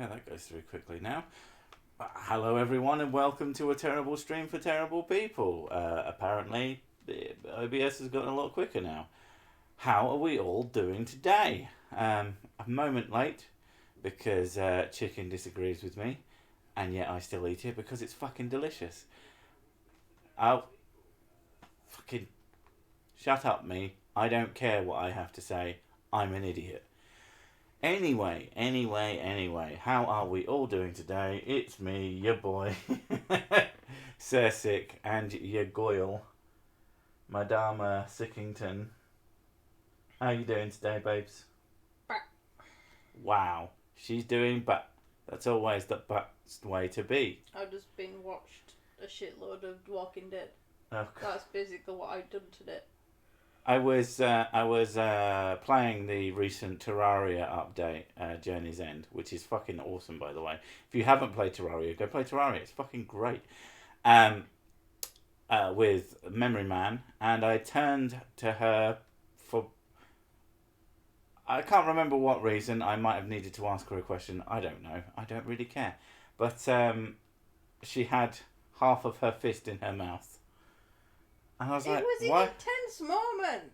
Yeah, that goes through quickly now. Hello, everyone, and welcome to a terrible stream for terrible people. Apparently, OBS has gotten a lot quicker now. How are we all doing today? A moment late because chicken disagrees with me, and yet I still eat it because it's fucking delicious. Oh, fucking shut up, me. I don't care what I have to say. I'm an idiot. Anyway, how are we all doing today? It's me, your boy, Sir Sick, and your Goyle, Madama Sickington. How you doing today, babes? But. Wow, she's doing but. That's always the best way to be. I've just been watched a shitload of Walking Dead. Oh, That's basically what I've done today. I was playing the recent Terraria update, Journey's End, which is fucking awesome, by the way. If you haven't played Terraria, go play Terraria. It's fucking great. With Memory Man, and I turned to her for... I can't remember what reason. I might have needed to ask her a question. I don't know. I don't really care. But she had half of her fist in her mouth. And I was like, it was what? an intense moment.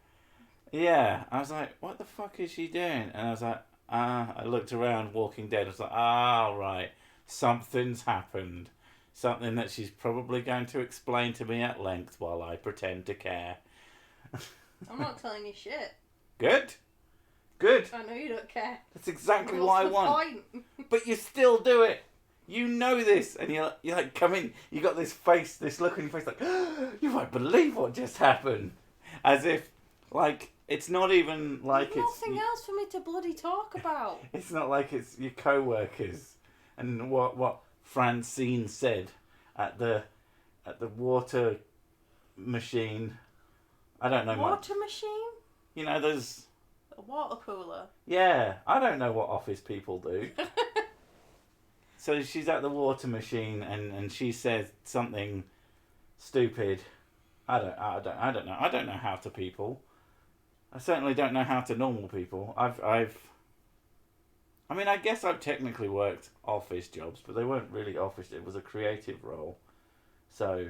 Yeah, I was like, what the fuck is she doing? And I was like, I looked around Walking Dead. I was like, right, something's happened. Something that she's probably going to explain to me at length while I pretend to care. I'm not telling you shit. Good. I know you don't care. That's exactly What's what I the want. point? But you still do it. You know this, and you're like, come in. You got this face, this look on your face, like, you won't believe what just happened, as if, like, it's not even like There's it's nothing else for me to bloody talk about. It's not like it's your co-workers, and what Francine said at the water machine. I don't know much. Water machine? You know, there's A water cooler. yeah. I don't know what office people do. So she's at the water machine and she says something stupid. I don't know. I don't know how to people. I certainly don't know how to normal people. I mean, I guess I've technically worked office jobs, but they weren't really office. It was a creative role. So,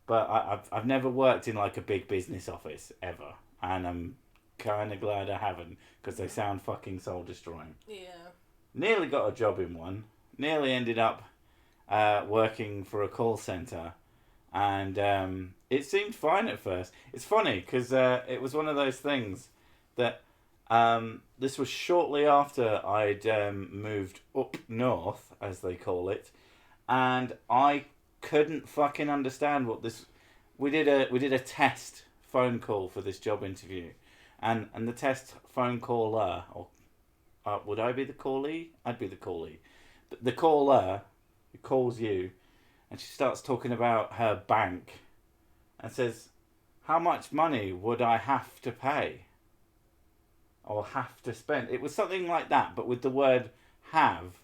but I've never worked in like a big business office ever, and I'm kind of glad I haven't because they sound fucking soul destroying. Yeah. Nearly got a job in one. Nearly ended up working for a call centre. And it seemed fine at first. It's funny because it was one of those things that this was shortly after I'd moved up north, as they call it. And I couldn't fucking understand what this... We did a test phone call for this job interview. And the test phone caller... would I be the callee? I'd be the callee. The caller who calls you, and she starts talking about her bank, and says, "How much money would I have to pay, or have to spend?" It was something like that, but with the word "have,"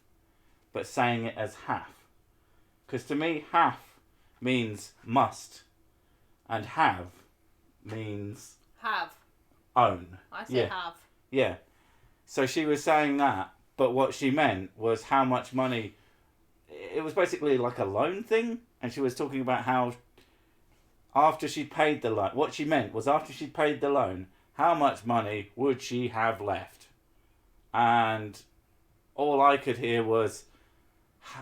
but saying it as "half." Because to me, half means must, and have means Have. own. I say Yeah. have. Yeah. So she was saying that, but what she meant was how much money... It was basically like a loan thing, and she was talking about how after she'd paid the loan... What she meant was after she'd paid the loan, how much money would she have left? And all I could hear was,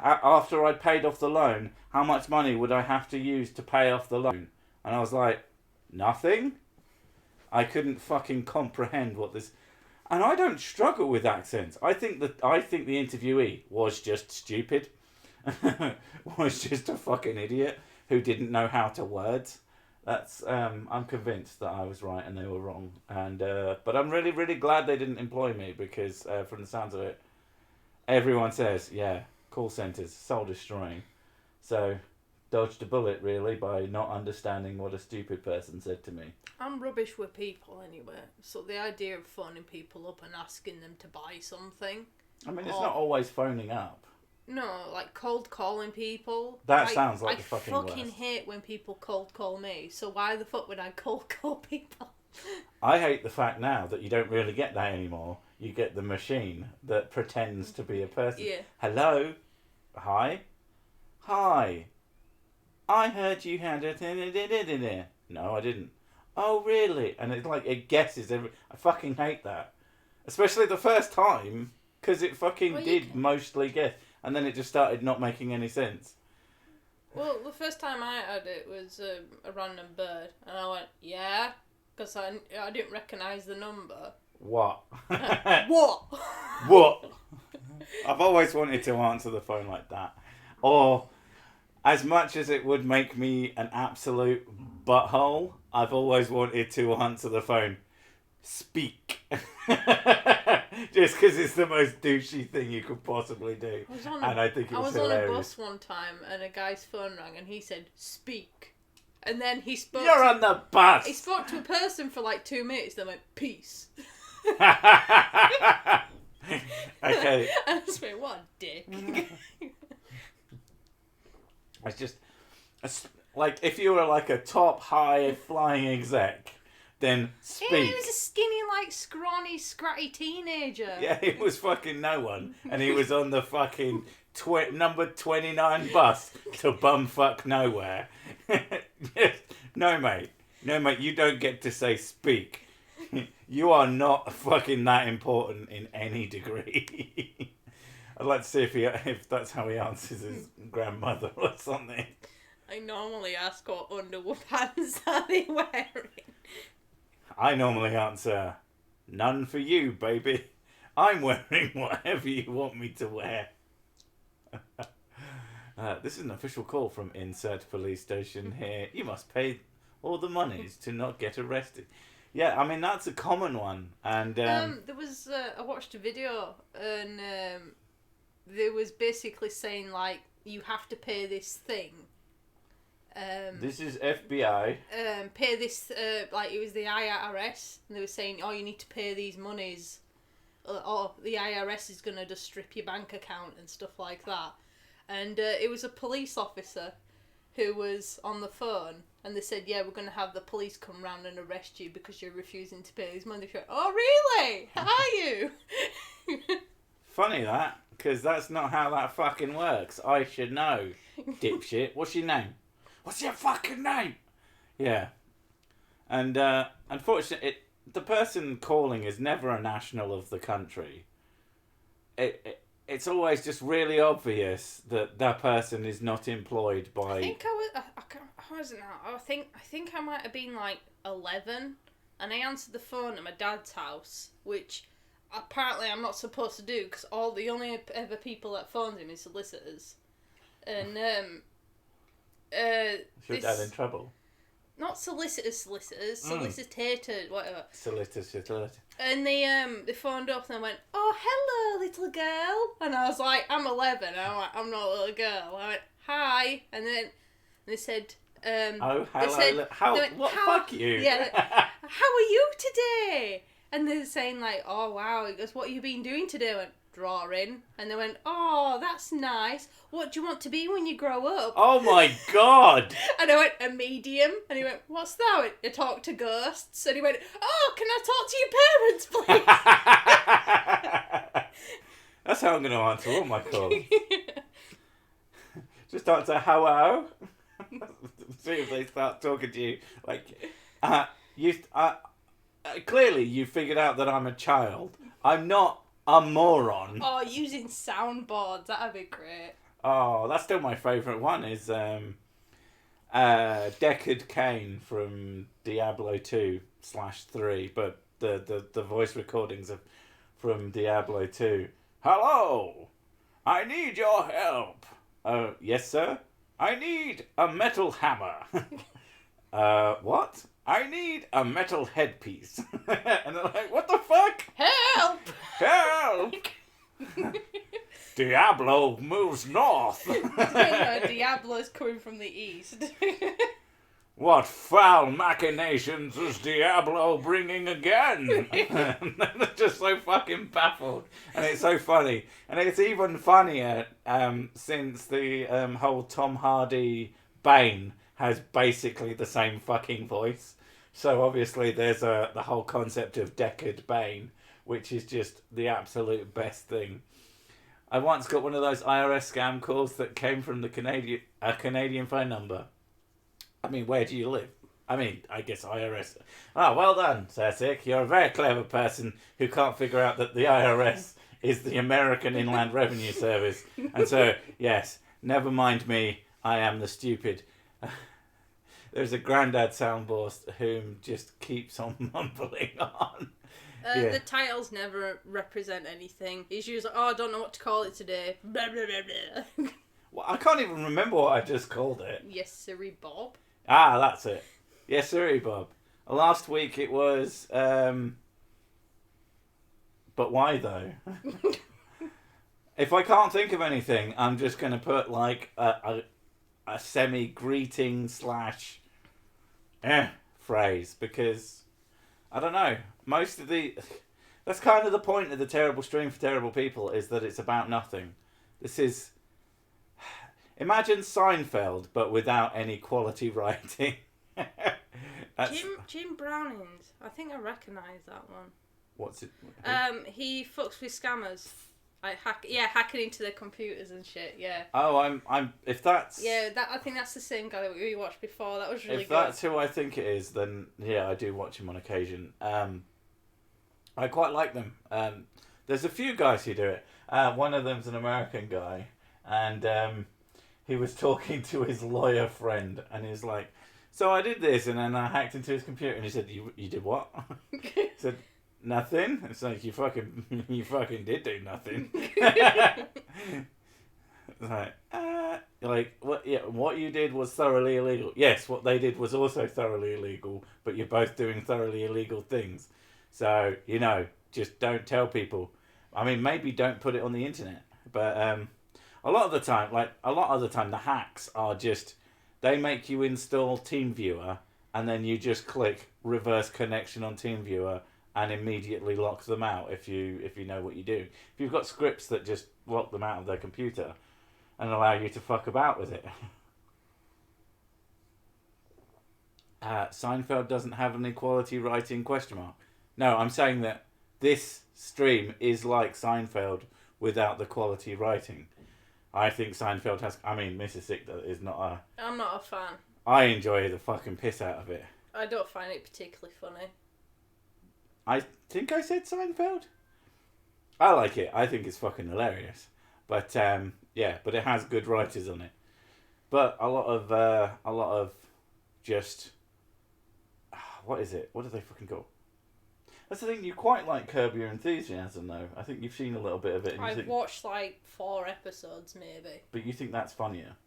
after I'd paid off the loan, how much money would I have to use to pay off the loan? And I was like, nothing? I couldn't fucking comprehend what this... And I don't struggle with accents. I think the interviewee was just stupid. Was just a fucking idiot who didn't know how to words. That's I'm convinced that I was right and they were wrong. And but I'm really, really glad they didn't employ me because from the sounds of it, everyone says, yeah, call centres, soul destroying. So dodged a bullet really by not understanding what a stupid person said to me. I'm rubbish with people anyway, so the idea of phoning people up and asking them to buy something... I mean, it's not always phoning up. No, like cold calling people. That sounds like the fucking worst. I fucking hate when people cold call me, so why the fuck would I cold call people? I hate the fact now that you don't really get that anymore. you get the machine that pretends to be a person. Yeah. Hello? Hi? Hi. I heard you had a... No, I didn't. Oh, really? And it's like, it guesses every... I fucking hate that. Especially the first time, because it fucking did mostly guess. And then it just started not making any sense. Well, the first time I had it was a random bird. And I went, yeah, because I didn't recognise the number. What? What? What? I've always wanted to answer the phone like that. Or, as much as it would make me an absolute butthole, I've always wanted to answer the phone. Speak. Just because it's the most douchey thing you could possibly do. I think it's hilarious. I was on a bus one time and a guy's phone rang and he said, speak. And then he spoke You're on the bus! He spoke to a person for like 2 minutes, then went, peace. Okay. I just went, what a dick. It's just, like, if you were like a top high flying exec, then speak. Yeah, he was a skinny, like, scrawny, scratty teenager. Yeah, he was fucking no one. And he was on the fucking number 29 bus to bumfuck nowhere. No, mate. No, mate, you don't get to say speak. You are not fucking that important in any degree. I'd like to see if that's how he answers his grandmother or something. I normally ask what underwear pants are they wearing. I normally answer, none for you, baby. I'm wearing whatever you want me to wear. This is an official call from insert police station here. You must pay all the monies to not get arrested. Yeah, I mean, that's a common one. And there was, I watched a video and there was basically saying, like, you have to pay this thing. This is FBI. Pay this, like, it was the IRS, and they were saying, oh, you need to pay these monies, or the IRS is going to just strip your bank account and stuff like that. And it was a police officer who was on the phone, and they said, yeah, we're going to have the police come round and arrest you because you're refusing to pay these money. Went, oh, really? Are you? Funny that, because that's not how that fucking works. I should know, dipshit. What's your name? What's your fucking name? Yeah. And unfortunately, the person calling is never a national of the country. It's always just really obvious that that person is not employed by... I think I wasn't now. I think I might have been like 11, and I answered the phone at my dad's house, which apparently I'm not supposed to do because the only ever people that phones him is solicitors, and is your dad in trouble? Not solicitors, solicitators, whatever. Solicitor. And they phoned up and I went, oh, hello, little girl. And I was like, I'm 11. And I'm like, I'm not a little girl. I went, hi. And then they said, oh, hello. Fuck you. Yeah, how are you today? And they're saying, like, oh, wow. He goes, what have you been doing today? I went, drawing. And they went, oh, that's nice. What do you want to be when you grow up? Oh my god. And I went, a medium. And he went, what's that? I went, you talk to ghosts. And he went, oh, can I talk to your parents, please? That's how I'm going to answer all my calls. Just answer hello. See if they start talking to you. Like, clearly you figured out that I'm a child. I'm not a moron. Oh, using soundboards, that'd be great. Oh, that's still my favourite one is Deckard Cain from Diablo 2/3, but the voice recordings of from Diablo 2. Hello, I need your help. Yes, sir. I need a metal hammer. What? I need a metal headpiece. And they're like, what the fuck? Help! Help! Diablo moves north. Diablo's coming from the east. What foul machinations is Diablo bringing again? And they're just so fucking baffled. And it's so funny. And it's even funnier since the whole Tom Hardy Bane has basically the same fucking voice. So obviously there's the whole concept of Deckard Bane, which is just the absolute best thing. I once got one of those IRS scam calls that came from a Canadian phone number. I mean, where do you live? I mean, I guess IRS. Oh, well done, Sasek. You're a very clever person who can't figure out that the IRS is the American Inland Revenue Service. And so, yes, never mind me. I am the stupid. There's a granddad soundboard whom just keeps on mumbling on. The titles never represent anything. He's usually, I don't know what to call it today. Blah, blah, blah, blah. Well, I can't even remember what I just called it. Yessiry Bob. Ah, that's it. Yessiry Bob. Last week it was... But why, though? If I can't think of anything, I'm just going to put, like, a semi-greeting slash phrase, because... I don't know. Most of the... That's kind of the point of the Terrible Stream for Terrible People, is that it's about nothing. This is... Imagine Seinfeld, but without any quality writing. Jim Browning's. I think I recognise that one. What's it? He fucks with scammers. Like hacking into their computers and shit. Yeah. Oh, I'm. If that's. Yeah, I think that's the same guy that we watched before. That was really good. If good. that's who I think it is, then yeah, I do watch him on occasion. I quite like them. There's a few guys who do it. One of them's an American guy, and he was talking to his lawyer friend, and he's like, "So I did this, and then I hacked into his computer," and he said, "You did what?" He said, "Nothing." It's like, you fucking did do nothing. Like what? Yeah, what you did was thoroughly illegal. Yes, what they did was also thoroughly illegal, but you're both doing thoroughly illegal things. So just don't tell people. I mean, maybe don't put it on the internet, but a lot of the time, the hacks are just they make you install TeamViewer, and then you just click reverse connection on TeamViewer. And immediately lock them out if you know what you're doing. If you've got scripts that just lock them out of their computer and allow you to fuck about with it. Seinfeld doesn't have an equality writing ? No, I'm saying that this stream is like Seinfeld without the quality writing. I think Seinfeld has... I mean, Mrs. Sickler is not a... I'm not a fan. I enjoy the fucking piss out of it. I don't find it particularly funny. I think I said Seinfeld. I like it. I think it's fucking hilarious. But but it has good writers on it. But a lot of just what is it? What do they fucking call? That's the thing. You quite like Curb Your Enthusiasm, though. I think you've seen a little bit of it. And I've watched like 4 episodes, maybe. But you think that's funnier?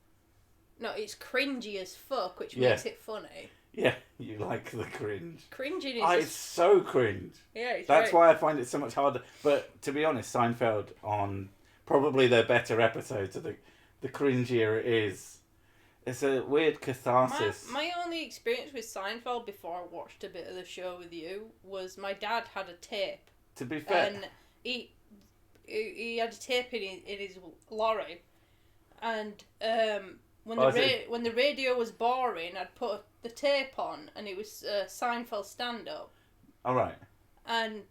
No, it's cringy as fuck, which makes it funny. Yeah, you like the cringe. Cringing is... It's so cringe. Yeah, That's why I find it so much harder. But to be honest, Seinfeld, on probably their better episodes, the cringier it is. It's a weird catharsis. My only experience with Seinfeld before I watched a bit of the show with you was my dad had a tape. To be fair. And he had a tape in his lorry. And... When the radio was boring, I'd put the tape on, and it was Seinfeld stand-up. All right. And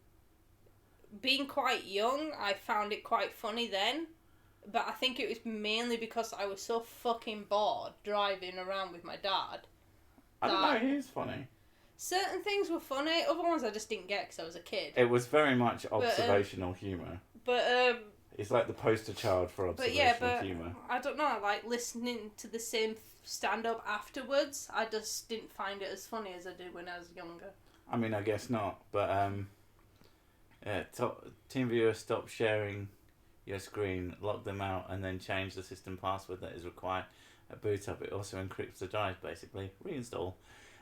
being quite young, I found it quite funny then. But I think it was mainly because I was so fucking bored driving around with my dad. I don't know, he is funny. Certain things were funny, other ones I just didn't get because I was a kid. It was very much observational humour. But it's like the poster child for observational humour. I don't know, like listening to the same stand-up afterwards, I just didn't find it as funny as I did when I was younger. I mean, I guess not, but TeamViewer stopped sharing your screen, lock them out, and then change the system password that is required at boot up. It also encrypts the drive, basically. Reinstall.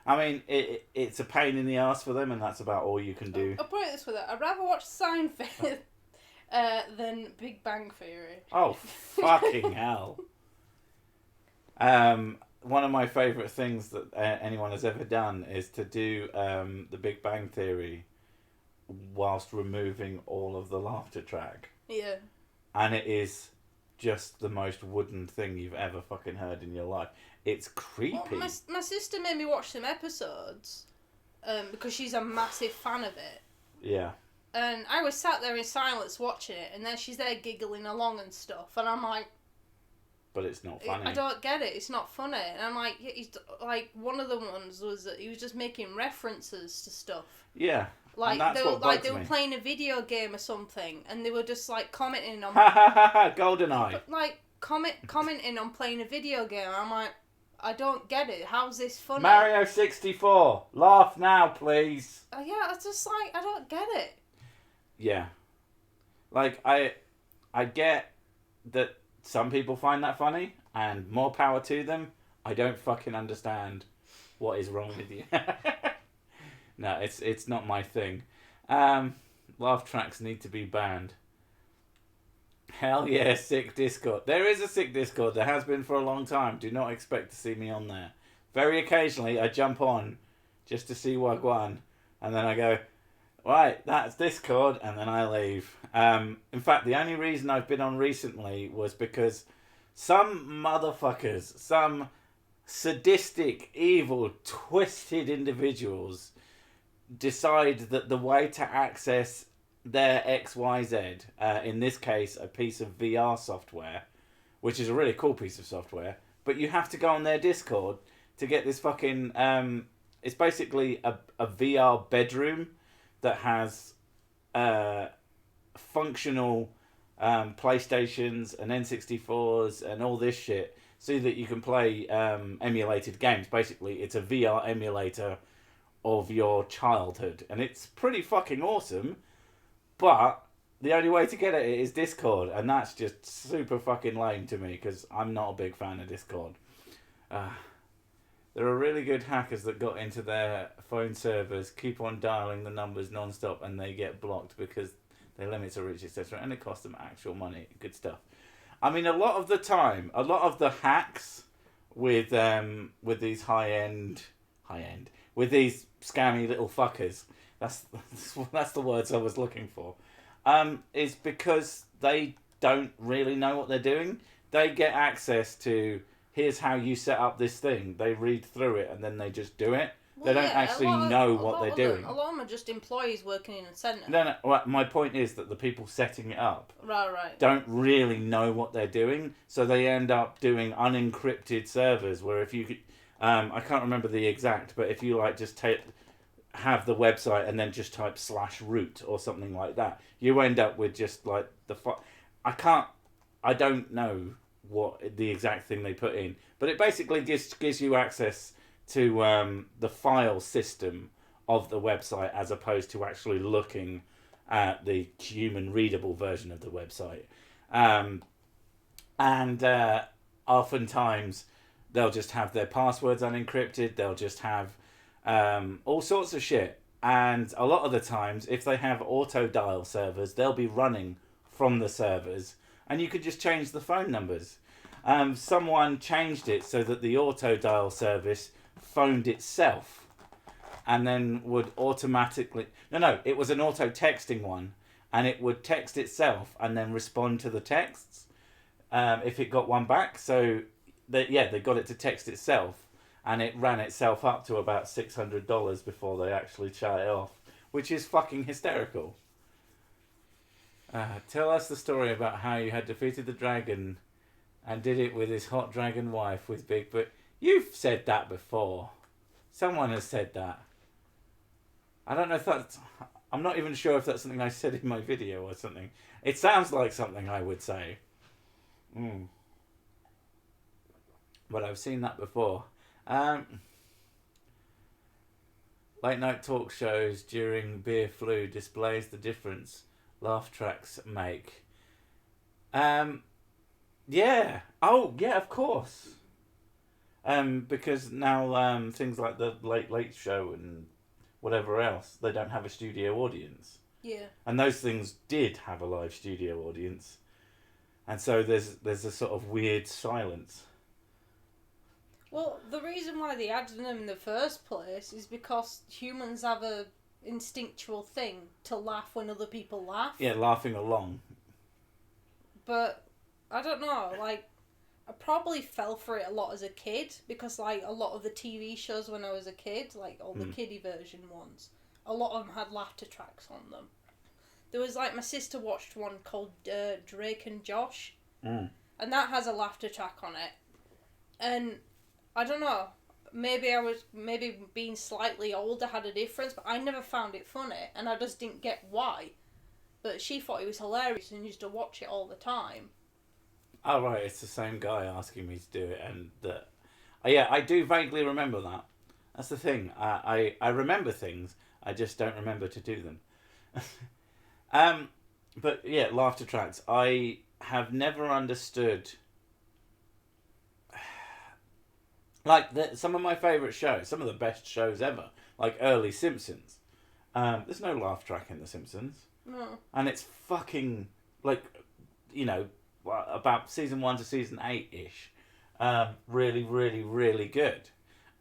I mean, it's a pain in the ass for them, and that's about all you can do. I'll put it this way, I'd rather watch Seinfeld than Big Bang Theory. Oh, fucking hell. One of my favourite things that anyone has ever done is to do the Big Bang Theory whilst removing all of the laughter track. Yeah. And it is just the most wooden thing you've ever fucking heard in your life. It's creepy. Well, my sister made me watch some episodes because she's a massive fan of it. Yeah. And I was sat there in silence watching it, and then she's there giggling along and stuff, and I'm like... But it's not funny. I don't get it, it's not funny. And I'm like, he's like, one of the ones was that he was just making references to stuff. Yeah. Like, and that's they were, what like, bugs they were me. playing a video game or something, and they were just, like, commenting on... GoldenEye. Like, commenting on playing a video game, I'm like, I don't get it. How's this funny? Mario 64. Laugh now, please. Yeah, it's just like, I don't get it. Yeah. Like, I get that some people find that funny, and more power to them. I don't fucking understand what is wrong with you. No, it's not my thing. Laugh tracks need to be banned. Hell yeah, sick Discord. There is a sick Discord. There has been for a long time. Do not expect to see me on there. Very occasionally, I jump on just to see Wagwan, and then I go, right, that's Discord, and then I leave. In fact, the only reason I've been on recently was because some motherfuckers, some sadistic, evil, twisted individuals decide that the way to access their XYZ, in this case a piece of VR software, which is a really cool piece of software, but you have to go on their Discord to get this fucking... it's basically a VR bedroom that has functional PlayStations and N64s and all this shit, so that you can play emulated games. Basically, it's a VR emulator of your childhood, and it's pretty fucking awesome. But the only way to get it is Discord, and that's just super fucking lame to me, because I'm not a big fan of Discord. There are really good hackers that got into their phone servers, keep on dialing the numbers non-stop, and they get blocked because their limits are reached, etc. And it costs them actual money. Good stuff. I mean, a lot of the time, a lot of the hacks with these high-end, with these scammy little fuckers, that's the words I was looking for, is because they don't really know what they're doing. They get access to, here's how you set up this thing. They read through it and then they just do it. Well, they don't actually know what they're doing. A lot of them are just employees working in a centre. No. Well, my point is that the people setting it up don't really know what they're doing, so they end up doing unencrypted servers where if you... I can't remember the exact, but if you like just have the website and then just type /root or something like that, you end up with just like I don't know what the exact thing they put in, but it basically just gives you access to the file system of the website as opposed to actually looking at the human readable version of the website. And oftentimes they'll just have their passwords unencrypted, they'll just have all sorts of shit. And a lot of the times, if they have auto dial servers, they'll be running from the servers, and you could just change the phone numbers. Someone changed it so that the auto dial service phoned itself, and then would automatically... No, it was an auto texting one, and it would text itself and then respond to the texts if it got one back. So they got it to text itself, and it ran itself up to about $600 before they actually shut it off, which is fucking hysterical. Tell us the story about how you had defeated the dragon and did it with his hot dragon wife with big... But you've said that before. Someone has said that. I don't know if that's... I'm not even sure if that's something I said in my video or something. It sounds like something I would say. But I've seen that before. Late night talk shows during beer flu displays the difference laugh tracks make. Yeah. Oh, yeah, of course. Because now things like the Late Late Show and whatever else, they don't have a studio audience. Yeah. And those things did have a live studio audience. And so there's a sort of weird silence. Well, the reason why they added them in the first place is because humans have a instinctual thing to laugh when other people laugh. Yeah, laughing along. But I don't know, like, I probably fell for it a lot as a kid because, like, a lot of the TV shows when I was a kid, like all the kiddie version ones, a lot of them had laughter tracks on them. there was like my sister watched one called Drake and Josh, Mm. and that has a laughter track on it, and I don't know. Maybe being slightly older had a difference, but I never found it funny, and I just didn't get why. But she thought it was hilarious and used to watch it all the time. Oh, right, it's the same guy asking me to do it, and yeah, I do vaguely remember that. That's the thing. I remember things, I just don't remember to do them. But yeah, laughter tracks. I have never understood. Like, some of my favourite shows, some of the best shows ever, like early Simpsons. There's no laugh track in The Simpsons. No. And it's fucking, like, you know, about season 1 to season 8-ish. Really, really, really good.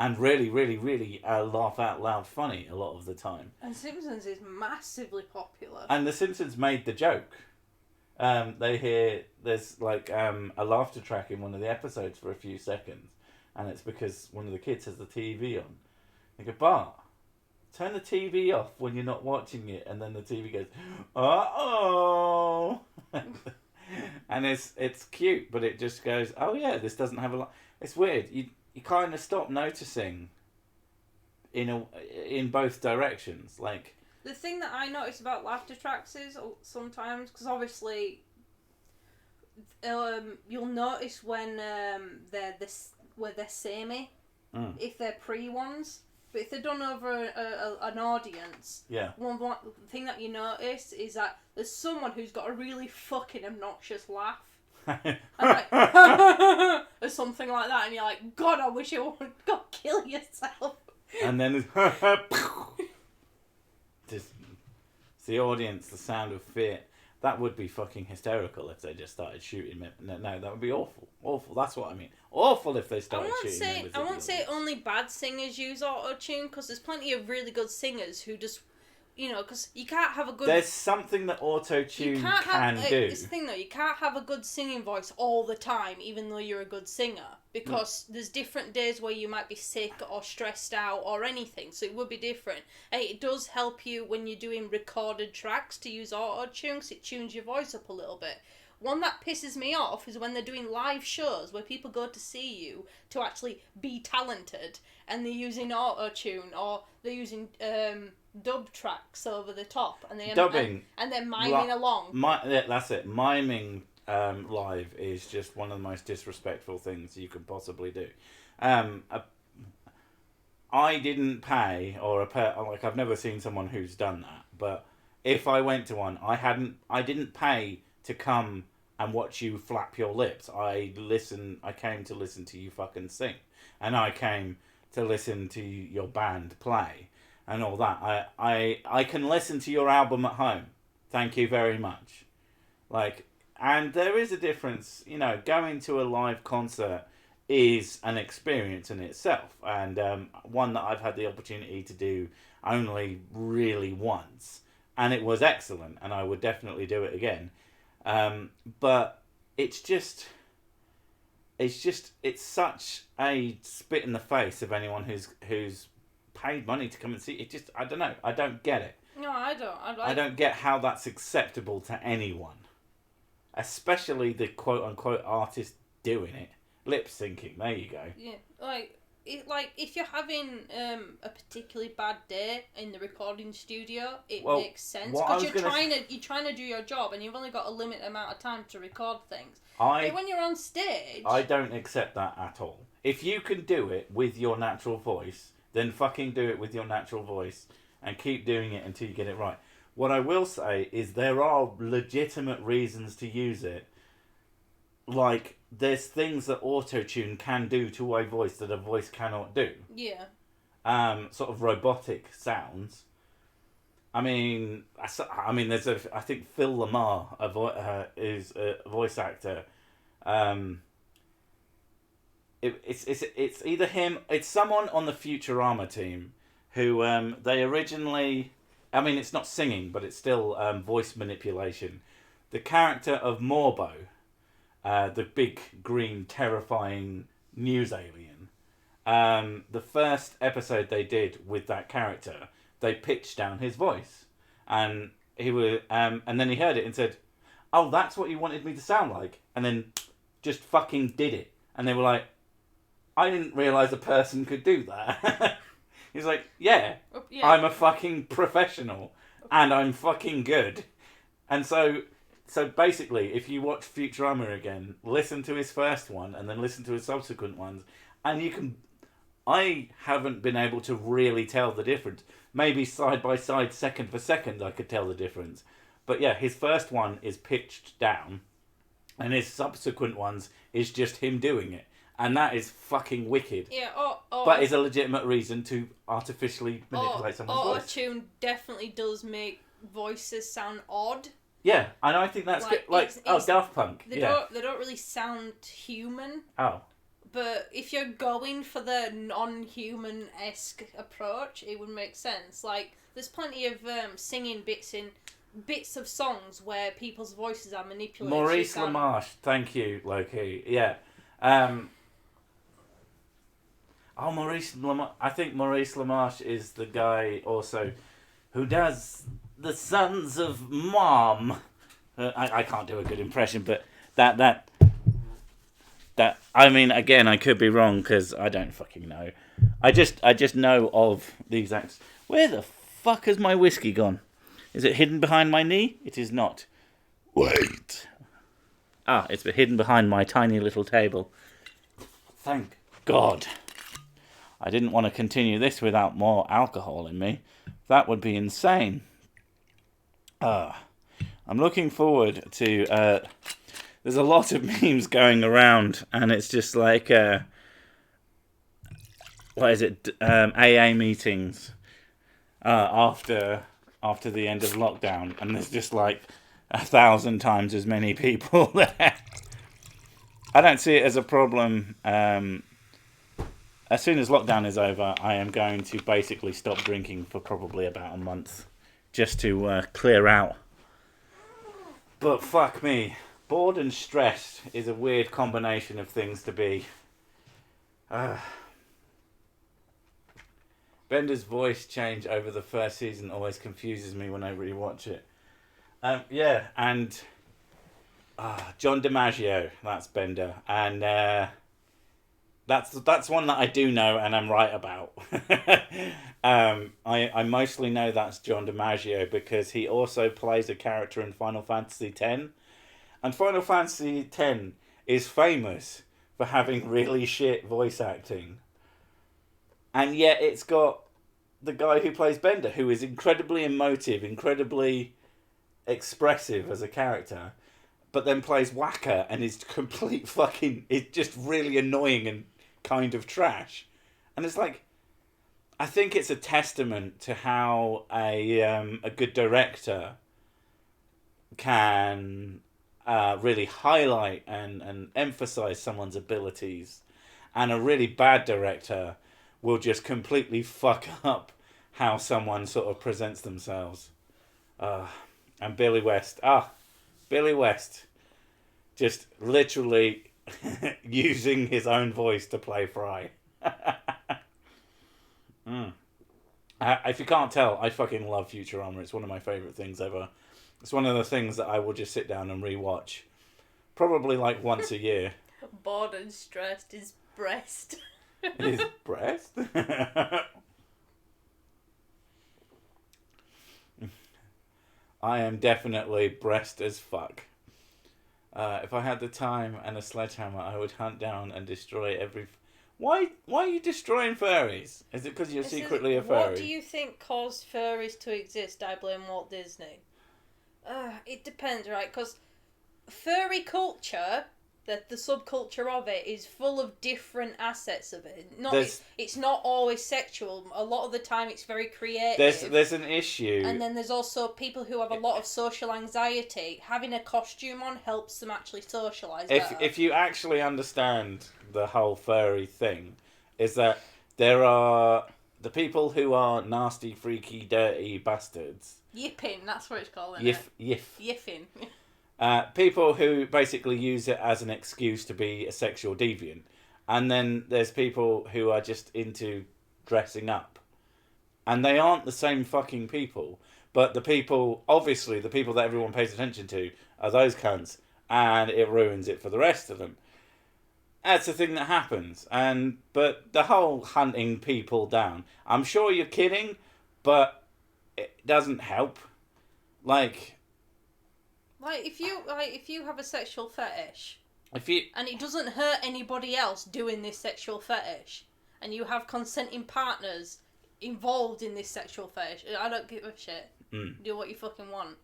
And really, really, really laugh out loud funny a lot of the time. And Simpsons is massively popular. And The Simpsons made the joke. There's like a laughter track in one of the episodes for a few seconds. And it's because one of the kids has the TV on. They go, Bart, turn the TV off when you're not watching it. And then the TV goes, uh-oh. And it's cute, but it just goes, oh yeah, this doesn't have a lot. It's weird. You kind of stop noticing in both directions. Like, the thing that I notice about laughter tracks is sometimes, because obviously you'll notice when they're samey, if they're pre ones. But if they're done over an audience, yeah. One thing that you notice is that there's someone who's got a really fucking obnoxious laugh. And like, or something like that, and you're like, God, I wish you would go kill yourself. And then it's just it's the audience, the sound of fear. That would be fucking hysterical if they just started shooting me. No, that would be awful. Awful, that's what I mean. Awful if they started shooting members. I won't say only bad singers use Autotune, because there's plenty of really good singers who just, because you can't have a good... There's something that Autotune can do. It's the thing though, you can't have a good singing voice all the time, even though you're a good singer. Because there's different days where you might be sick or stressed out or anything, so it would be different. And it does help you when you're doing recorded tracks to use Autotune, because it tunes your voice up a little bit. One that pisses me off is when they're doing live shows where people go to see you to actually be talented, and they're using Autotune or they're using dub tracks over the top, and and they're miming along. That's it. Miming live is just one of the most disrespectful things you can possibly do. I didn't pay, like, I've never seen someone who's done that, but if I went to one, I didn't pay to come and watch you flap your lips. I came to listen to you fucking sing, and I came to listen to your band play and all that. I can listen to your album at home. Thank you very much. Like, and there is a difference, going to a live concert is an experience in itself, and one that I've had the opportunity to do only really once, and it was excellent, and I would definitely do it again. But it's such a spit in the face of anyone who's paid money to come and see it. I don't know. I don't get it. No, I don't. I don't get how that's acceptable to anyone, especially the quote unquote artist doing it, lip syncing. There you go. Yeah, like if you're having a particularly bad day in the recording studio, it makes sense, because you're trying to do your job, and you've only got a limited amount of time to record things. But when you're on stage, I don't accept that at all. If you can do it with your natural voice, then fucking do it with your natural voice, and keep doing it until you get it right. What I will say is there are legitimate reasons to use it. Like, there's things that Autotune can do to a voice that a voice cannot do. Yeah. Sort of robotic sounds. I mean, there's I think Phil Lamar is a voice actor. It's either him. It's someone on the Futurama team who they originally. I mean, it's not singing, but it's still voice manipulation. The character of Morbo. The big, green, terrifying news alien. The first episode they did with that character, they pitched down his voice. And and then he heard it and said, "Oh, that's what you wanted me to sound like," and then just fucking did it. And they were like, "I didn't realise a person could do that." He's like, yeah, I'm a fucking professional, and I'm fucking good. And so basically, if you watch Futurama again, listen to his first one, and then listen to his subsequent ones, and you can... I haven't been able to really tell the difference. Maybe side by side, second for second, I could tell the difference. But yeah, his first one is pitched down, and his subsequent ones is just him doing it. And that is fucking wicked. Yeah, but is a legitimate reason to artificially manipulate someone's voice. Autotune definitely does make voices sound odd. Yeah, and I think that's good. Like, Daft Punk. They don't really sound human. Oh. But if you're going for the non-human-esque approach, it would make sense. Like, there's plenty of singing bits of songs where people's voices are manipulated. Maurice LaMarche, thank you, Loki. Yeah. Maurice LaMarche. I think Maurice LaMarche is the guy also who does the Sons of Mom. I can't do a good impression, but that. I mean, again, I could be wrong because I don't fucking know. I just know of these acts. Where the fuck has my whiskey gone? Is it hidden behind my knee? It is not. Wait. It's hidden behind my tiny little table. Thank God. I didn't want to continue this without more alcohol in me. That would be insane. I'm looking forward to... there's a lot of memes going around, and it's just like... what is it? AA meetings after the end of lockdown, and there's just like 1,000 times as many people there. I don't see it as a problem. As soon as lockdown is over, I am going to basically stop drinking for probably about a month, just to clear out. But fuck me, bored and stressed is a weird combination of things to be. Bender's voice change over the first season always confuses me when I rewatch it. Yeah, and John DiMaggio, that's Bender, and that's one that I do know and I'm right about. I mostly know that's John DiMaggio because he also plays a character in Final Fantasy X, and Final Fantasy X is famous for having really shit voice acting. And yet it's got the guy who plays Bender, who is incredibly emotive, incredibly expressive as a character, but then plays Whacker and is complete fucking... It's just really annoying and kind of trash. And it's like... I think it's a testament to how a good director can really highlight and emphasize someone's abilities. And a really bad director will just completely fuck up how someone sort of presents themselves. And Billy West. Billy West. Just literally using his own voice to play Fry. If you can't tell, I fucking love Futurama. It's one of my favourite things ever. It's one of the things that I will just sit down and rewatch. Probably like once a year. Bored and stressed, his breast. His breast? I am definitely breast as fuck. If I had the time and a sledgehammer, I would hunt down and destroy every... Why are you destroying furries? Is it because you're secretly a furry? What do you think caused furries to exist? I blame Walt Disney. It depends, right? Because furry culture... the subculture of it is full of different assets of it. It's not always sexual. A lot of the time it's very creative. There's an issue. And then there's also people who have a lot of social anxiety. Having a costume on helps them actually socialise better. If you actually understand the whole furry thing, is that there are the people who are nasty, freaky, dirty bastards. Yipping, that's what it's called. Yiffing. People who basically use it as an excuse to be a sexual deviant. And then there's people who are just into dressing up. And they aren't the same fucking people. But the people that everyone pays attention to are those cunts, and it ruins it for the rest of them. That's the thing that happens. But the whole hunting people down, I'm sure you're kidding, but it doesn't help. Like if you have a sexual fetish, and it doesn't hurt anybody else doing this sexual fetish, and you have consenting partners involved in this sexual fetish, I don't give a shit. Do what you fucking want.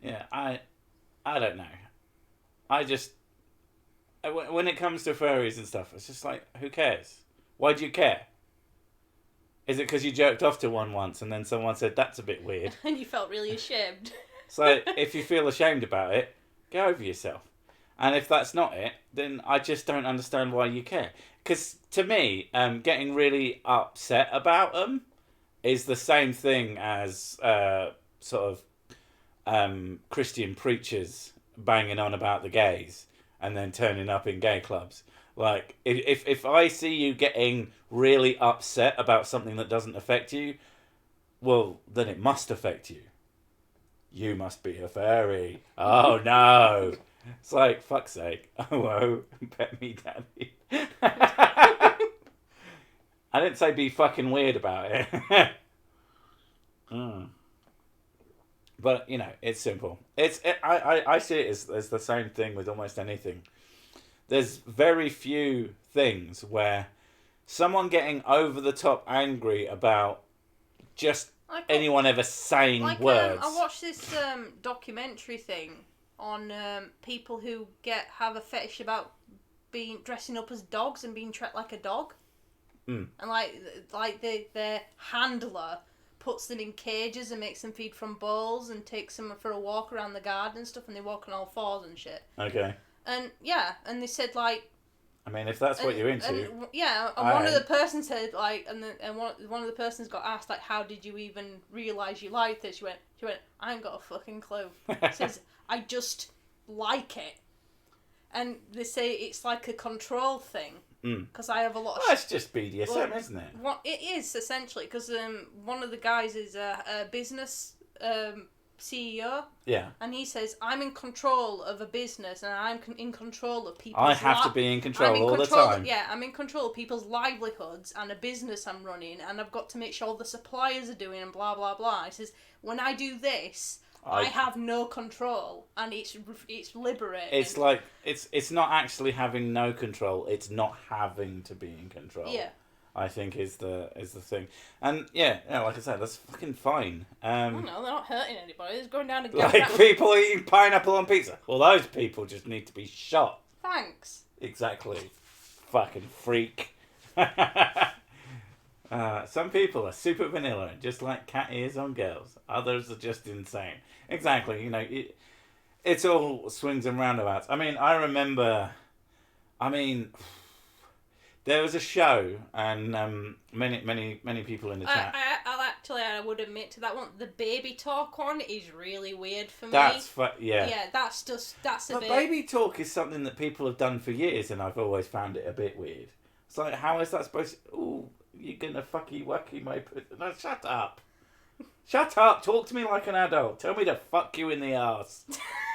Yeah, I don't know. I just, when it comes to furries and stuff, it's just like, who cares? Why do you care? Is it because you jerked off to one once and then someone said that's a bit weird? And you felt really ashamed. So if you feel ashamed about it, get over yourself. And if that's not it, then I just don't understand why you care. Because to me, getting really upset about them is the same thing as sort of Christian preachers banging on about the gays and then turning up in gay clubs. Like, if I see you getting really upset about something that doesn't affect you, well, then it must affect you. You must be a furry. Oh, no. It's like, fuck's sake. Oh, whoa. Pet me, daddy. I didn't say be fucking weird about it. But, you know, it's simple. I see it as the same thing with almost anything. There's very few things where someone getting over the top angry about just anyone ever saying words. I watched this documentary thing on people who have a fetish about dressing up as dogs and being treated like a dog. And their handler puts them in cages and makes them feed from bowls and takes them for a walk around the garden and stuff, and they walk on all fours and shit. Okay. And yeah, and they said like, I mean, if that's what you're into. And one of the persons said like, and one of the persons got asked like, how did you even realise you liked it? She went, I ain't got a fucking clue. Says, I just like it. And they say it's like a control thing. Because I have a lot of... Well, it's just BDSM, isn't it? It is, essentially, because one of the guys is a business CEO. Yeah. And he says, I'm in control of a business and I'm in control of people's... I have to be in control all the time. Yeah, I'm in control of people's livelihoods and a business I'm running, and I've got to make sure all the suppliers are doing and blah, blah, blah. He says, when I do this... I have no control, and it's liberating. It's like it's not actually having no control; it's not having to be in control. Yeah, I think is the thing, and yeah, like I said, that's fucking fine. No, they're not hurting anybody. They're going down a like people eating pineapple on pizza. Well, those people just need to be shot. Thanks. Exactly, fucking freak. Some people are super vanilla, just like cat ears on girls. Others are just insane. Exactly, you know, it's all swings and roundabouts. I mean, I remember, there was a show, and many people in the chat. I would admit to that one. The baby talk one is really weird for me. Yeah. Yeah, that's a bit... baby talk is something that people have done for years, and I've always found it a bit weird. It's like, how is that supposed to... Ooh, you're gonna fucky wucky my... No, shut up. Shut up. Talk to me like an adult. Tell me to fuck you in the arse.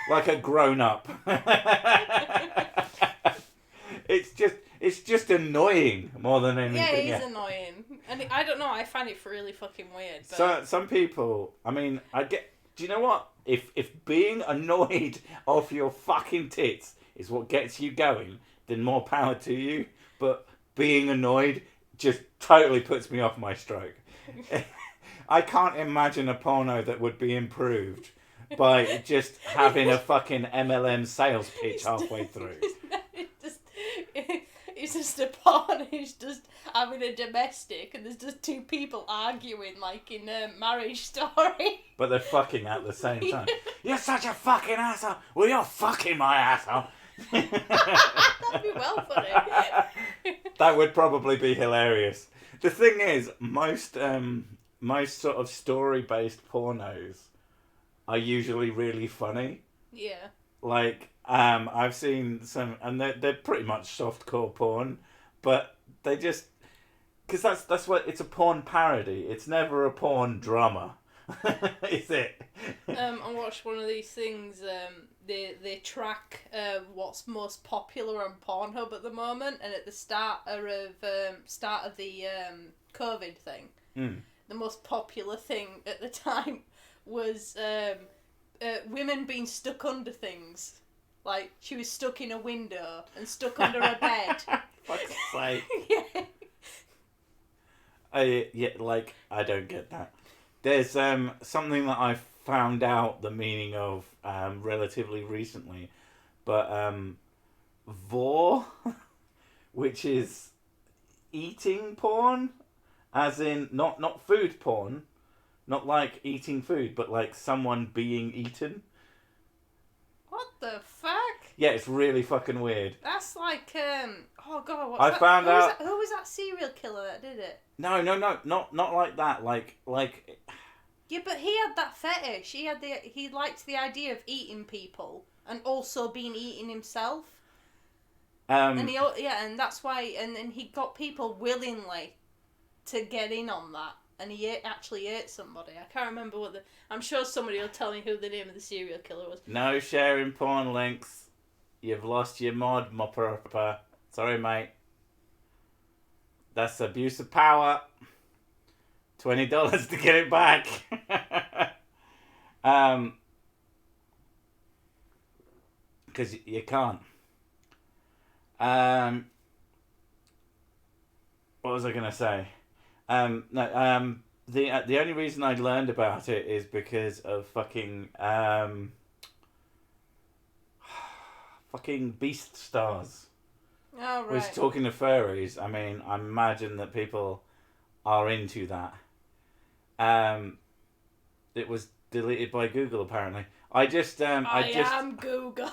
Like a grown-up. It's just annoying more than anything. Yeah, it is annoying. And I don't know, I find it really fucking weird. But... So, some people... I mean, do you know what? If being annoyed off your fucking tits is what gets you going, then more power to you. But being annoyed just totally puts me off my stroke. I can't imagine a porno that would be improved by just having a fucking MLM sales pitch halfway through. It's just a porn. It's just having a domestic, and there's just two people arguing like in a Marriage Story. But they're fucking at the same time. You're such a fucking asshole. Well, you're fucking my asshole. That'd be well funny. That would probably be hilarious. The thing is, most sort of story-based pornos are usually really funny. Yeah. Like, I've seen some, and they're pretty much softcore porn, but they just, Because that's what it's a porn parody. It's never a porn drama, is it? I watched one of these things. They track what's most popular on Pornhub at the moment, and at the start of the COVID thing, the most popular thing at the time was women being stuck under things. Like she was stuck in a window and stuck under a bed. Fuck's sake. Yeah. I don't get that. There's something that I found out the meaning of relatively recently, but vor, which is eating porn, as in not food porn, not like eating food, but like someone being eaten. What the fuck? Yeah, it's really fucking weird. That's like oh god, what's I that? found out. Who was that serial killer that did it? No, not like that. Like. Yeah, but he had that fetish. He liked the idea of eating people and also being eaten himself. And that's why, and he got people willingly to get in on that, and he actually ate somebody. I can't remember I'm sure somebody will tell me who the name of the serial killer was. No sharing porn links. You've lost your mod, mopper. Sorry, mate. That's abuse of power. $20 to get it back. Because you can't. What was I gonna say? The only reason I learned about it is because of fucking Beast Stars. Oh, right. Was talking to furries. I mean, I imagine that people are into that. It was deleted by Google apparently. I am Google.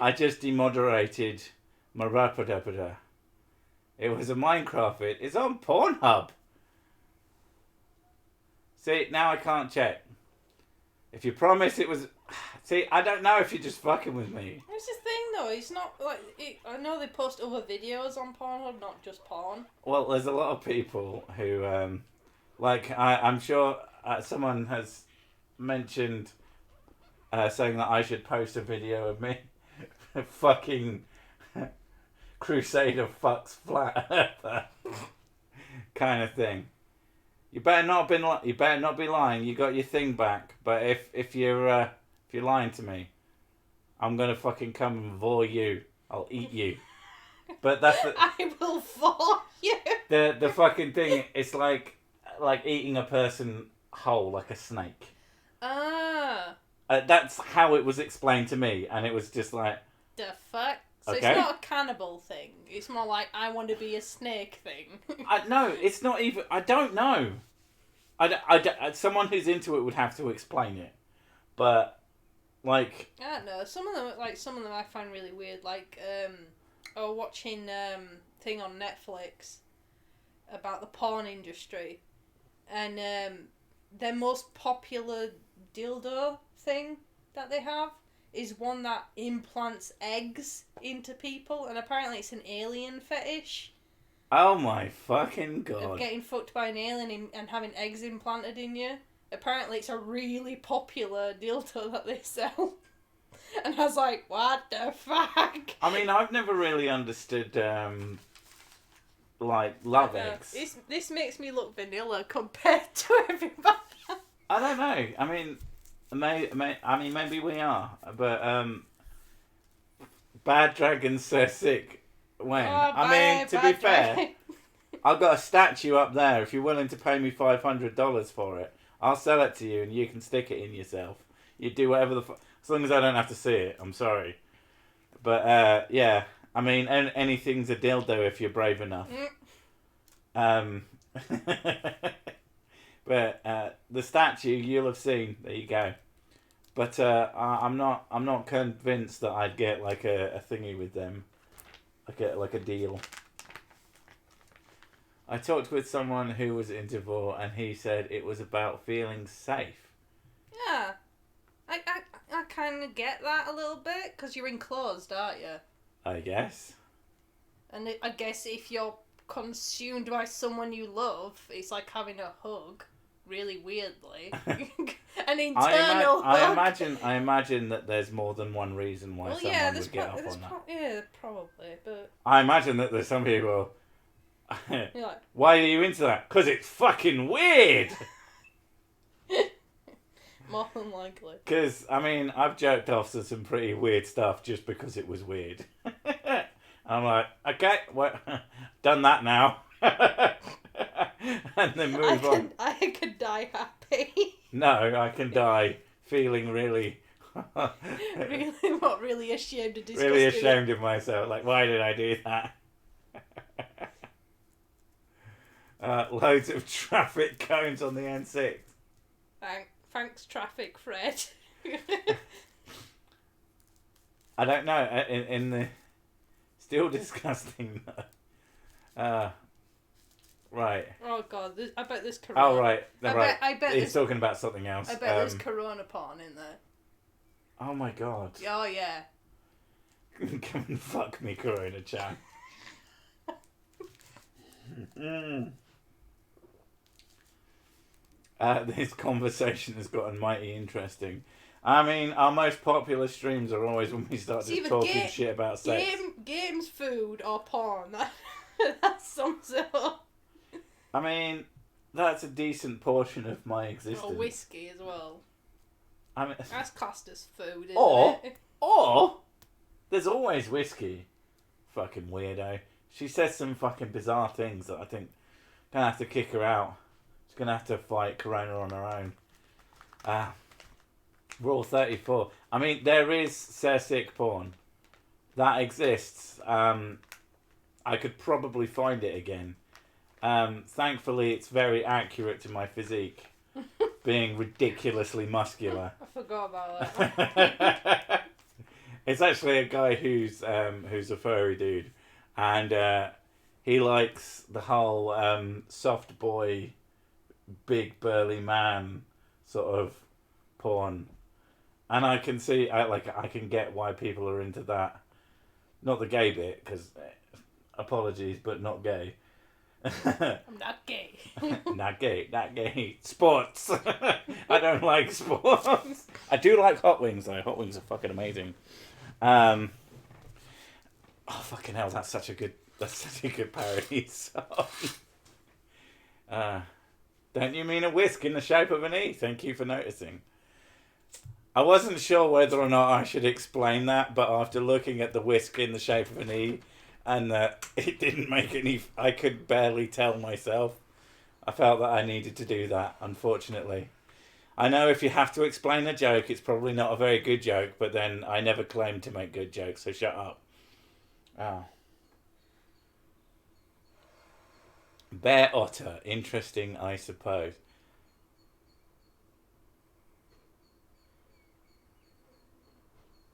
I just demoderated my Rapadappada. It was a Minecraft vid. It's on Pornhub. See, now I can't check. If you promise it was... See, I don't know if you're just fucking with me. It's the thing though, it's not like... I know they post other videos on Pornhub, not just porn. Well, there's a lot of people who... I'm sure someone has mentioned saying that I should post a video of me fucking Crusader fucks flat earther kind of thing. You better not be lying. You got your thing back. But if you're lying to me, I'm gonna fucking come and vor you. I'll eat you. But that's the I will vor you. The fucking thing. It's like eating a person whole, like a snake. Ah. That's how it was explained to me, and it was just like... The fuck? So okay. It's not a cannibal thing. It's more like, I want to be a snake thing. No, it's not even... I don't know. Someone who's into it would have to explain it. But, like... I don't know. Some of them I find really weird. Like, I was watching thing on Netflix about the porn industry. And their most popular dildo thing that they have is one that implants eggs into people, and apparently it's an alien fetish. Oh my fucking god. Of getting fucked by an alien and having eggs implanted in you. Apparently it's a really popular dildo that they sell. And I was like, what the fuck? I mean, I've never really understood... love eggs. This makes me look vanilla compared to everybody. I don't know. I mean, maybe we are, but Bad Dragons so sick. When to be fair, I've got a statue up there. If you're willing to pay me $500 for it, I'll sell it to you, and you can stick it in yourself. You do whatever as long as I don't have to see it. I'm sorry, but yeah. I mean, anything's a dildo if you're brave enough. But the statue you'll have seen. There you go. But I'm not convinced that I'd get like a thingy with them, like a deal. I talked with someone who was into vor, and he said it was about feeling safe. Yeah, I kind of get that a little bit because you're enclosed, aren't you? I guess. And I guess if you're consumed by someone you love. It's like having a hug, really weirdly. An internal hug. I imagine that there's more than one reason why someone would get off on that. Yeah, probably, but... I imagine that there's some people... You're like... Why are you into that? Because it's fucking weird! More than likely. Because, I mean, I've jerked off to some pretty weird stuff just because it was weird. I'm like, okay, well, done that now. And then move on. I could die happy. No, I can die feeling really... really ashamed and disgusted. Really ashamed of myself. Like, why did I do that? Loads of traffic cones on the N6. Thanks, traffic, Fred. I don't know. In the still disgusting. Right. Oh god, I bet there's corona. Oh right, right. I bet he's talking about something else. I bet there's corona porn in there. Oh my god. Oh yeah. Come and fuck me, Corona Chan. This conversation has gotten mighty interesting. I mean, our most popular streams are always when we start just talking shit about sex. Games, food, or porn. That sums it up. I mean, that's a decent portion of my existence. Or whiskey as well. I mean, that's classed as food, isn't it? Or there's always whiskey. Fucking weirdo. She says some fucking bizarre things that I think gonna have to kick her out. She's gonna have to fight Corona on her own. Rule 34. I mean, there is Cersic porn. That exists. I could probably find it again. Thankfully, it's very accurate to my physique. Being ridiculously muscular. I forgot about that. It's actually a guy who's a furry dude. And he likes the whole soft boy, big burly man sort of porn. And I can see, I can get why people are into that. Not the gay bit, because apologies, but not gay. I'm not gay. Not gay. Sports. I don't like sports. I do like hot wings, though. Hot wings are fucking amazing. Oh, fucking hell, that's such a good parody song. Don't you mean a whisk in the shape of an E? Thank you for noticing. I wasn't sure whether or not I should explain that, but after looking at the whisk in the shape of an E, and it didn't make any... I could barely tell myself. I felt that I needed to do that, unfortunately. I know if you have to explain a joke, it's probably not a very good joke, but then I never claimed to make good jokes, so shut up. Oh. Bear otter. Interesting, I suppose.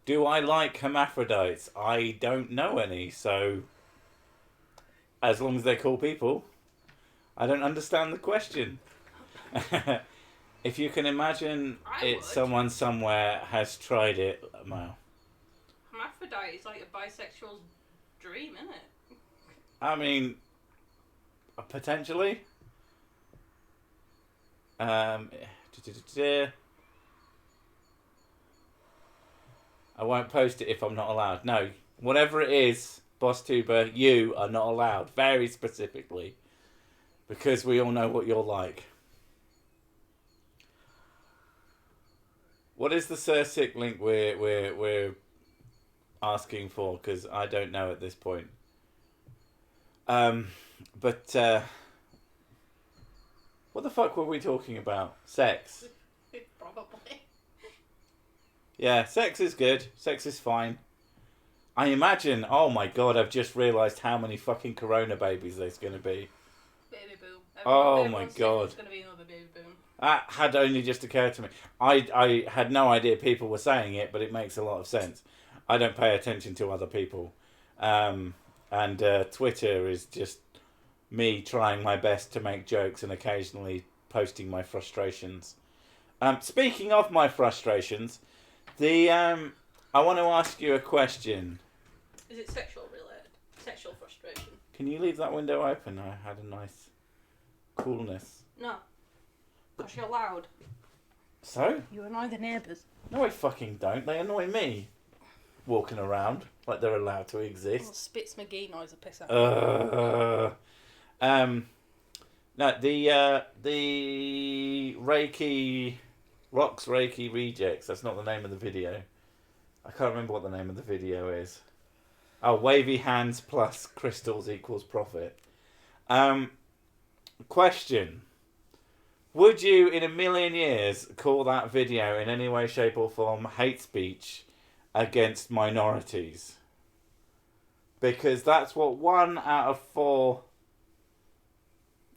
Do I like hermaphrodites? I don't know any, so as long as they're cool people, I don't understand the question. If you can imagine someone somewhere has tried it, well. Hermaphrodite is like a bisexual's dream, isn't it? I mean, potentially. I won't post it if I'm not allowed. No, whatever it is, BossTuber, you are not allowed. Very specifically. Because we all know what you're like. What is the Cersic link we're asking for? Because I don't know at this point. But what the fuck were we talking about? Sex. Probably. Yeah, sex is good. Sex is fine. I imagine, oh my god, I've just realised how many fucking corona babies there's going to be. Baby boom. Oh my god. There's going to be another baby boom. That had only just occurred to me. I had no idea people were saying it, but it makes a lot of sense. I don't pay attention to other people. And Twitter is just me trying my best to make jokes and occasionally posting my frustrations. Speaking of my frustrations, I want to ask you a question. Is it sexual related? Sexual frustration? Can you leave that window open? I had a nice coolness. No. Because you're loud. So? You annoy the neighbours. No, I fucking don't. They annoy me. Walking around like they're allowed to exist. Well, Spitz McGee noise a piss out. No, the Rocks Reiki Rejects. That's not the name of the video. I can't remember what the name of the video is. Oh, wavy hands plus crystals equals profit. Question. Would you, in a million years, call that video in any way, shape or form hate speech against minorities? Because that's what 1 out of 4...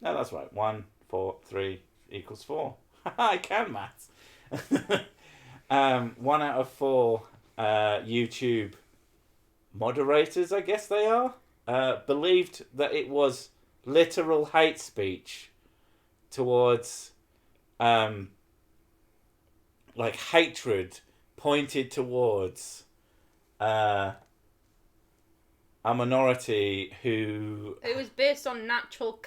No, that's right. 1, 4, 3 equals 4. I can maths. 1 out of 4 YouTube moderators, I guess they are, believed that it was literal hate speech towards like hatred pointed towards a minority who... It was based on natural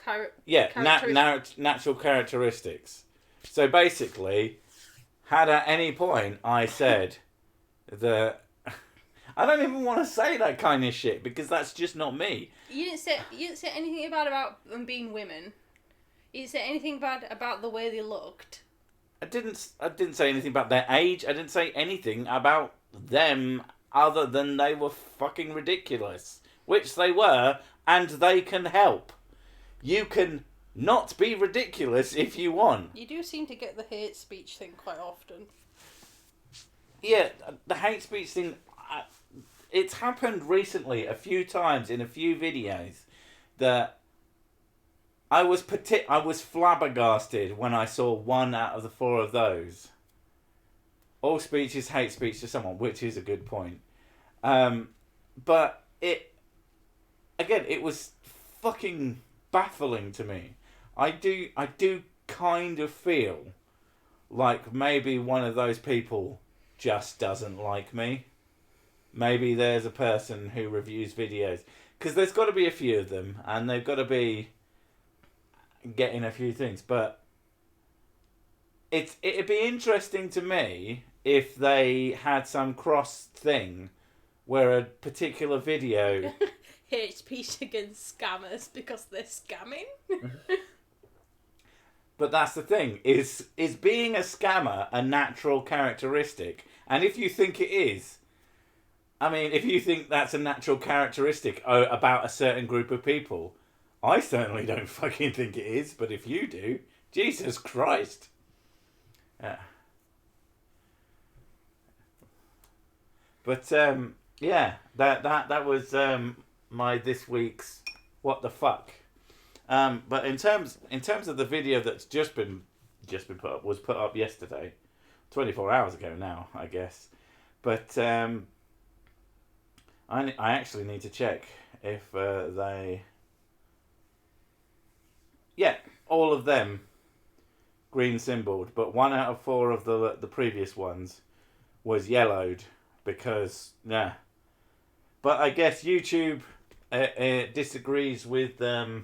natural characteristics. So basically, had at any point I said that... I don't even want to say that kind of shit because that's just not me. You didn't say anything bad about them being women. You didn't say anything bad about the way they looked. I didn't say anything about their age. I didn't say anything about them other than they were fucking ridiculous. Which they were, and they can help. You can not be ridiculous if you want. You do seem to get the hate speech thing quite often. Yeah, the hate speech thing... It's happened recently a few times in a few videos that I was flabbergasted when I saw 1 out of the 4 of those. All speech is hate speech to someone, which is a good point. But it was fucking baffling to me. I do kind of feel like maybe one of those people just doesn't like me. Maybe there's a person who reviews videos. Because there's got to be a few of them. And they've got to be getting a few things. But it'd be interesting to me if they had some cross thing where a particular video... Hate speech against scammers because they're scamming. But that's the thing. Is being a scammer a natural characteristic? And if you think it is... I mean, if you think that's a natural characteristic about a certain group of people, I certainly don't fucking think it is, but if you do, Jesus Christ. But, yeah, that was my this week's what the fuck. But in terms of the video that's just been put up, was put up yesterday, 24 hours ago now, I guess. But, I actually need to check if they... Yeah, all of them green symboled, but 1 out of 4 of the previous ones was yellowed because, nah. But I guess YouTube disagrees with the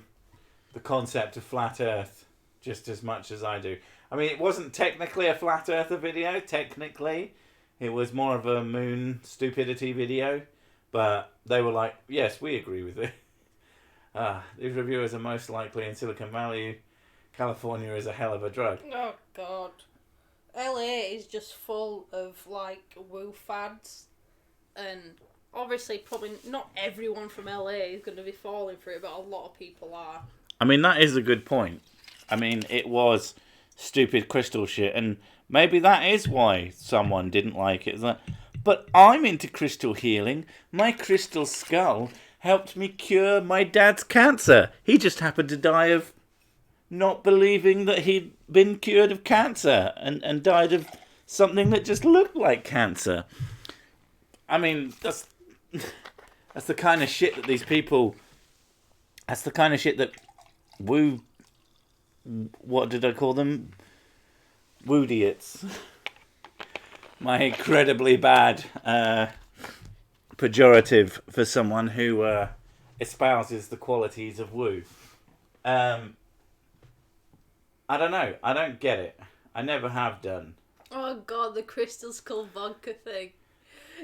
concept of flat Earth just as much as I do. I mean, it wasn't technically a flat Earther video, technically. It was more of a moon stupidity video. But they were like, yes, we agree with it. These reviewers are most likely in Silicon Valley. California is a hell of a drug. Oh, God. LA is just full of, like, woo fads. And obviously, probably not everyone from LA is going to be falling for it, but a lot of people are. I mean, that is a good point. I mean, it was stupid crystal shit. And maybe that is why someone didn't like it. It's like... But I'm into crystal healing. My crystal skull helped me cure my dad's cancer. He just happened to die of not believing that he'd been cured of cancer and died of something that just looked like cancer. I mean, that's the kind of shit that these people... That's the kind of shit that woo... What did I call them? Woodiots. My incredibly bad pejorative for someone who espouses the qualities of woo. I don't know. I don't get it. I never have done. Oh god, the Crystal Skull vodka thing.